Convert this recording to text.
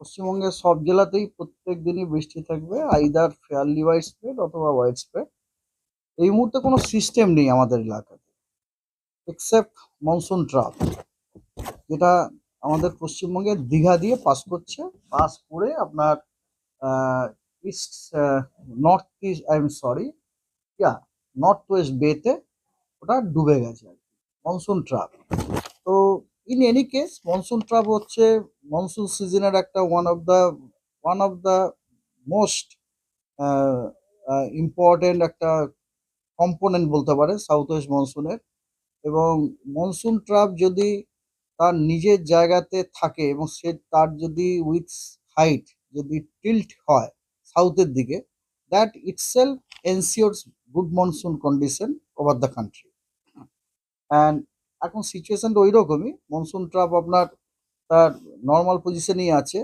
পশ্চিমবঙ্গের সব জেলাতেই প্রত্যেক দিনই বৃষ্টি থাকবে, আইদার ফেয়ারলি ওয়াইড স্প্রেড অথবা ওয়াইড স্প্রেড। এই মুহূর্তে কোনো সিস্টেম নেই আমাদের এলাকাতে এক্সেপ্ট মনসুন ট্রাপ, যেটা আমাদের পশ্চিমবঙ্গের দীঘা দিয়ে পাস করছে। পাস করে আপনার east north east I am sorry yeah north west বেতে ওটা ডুবে গেছে আর কি, মনসুন ট্রাপ। তো in any case monsoon trough হচ্ছে মনসুন সিজনের একটা one of the most important একটা কম্পোনেন্ট বলতে পারে সাউথ ওয়েস্ট মনসুনের। এবং মনসুন ট্রাপ যদি তার নিজের জায়গাতে থাকে এবং সে তার যদি উইথ হাইট যদি টিল্ট হয় সাউথের দিকে, that itself ensures good monsoon condition over the country. And এখন সিচুয়েশনটা ওই রকমই, মনসুন ট্রাপ আপনার তার নর্মাল পজিশনেই আছে।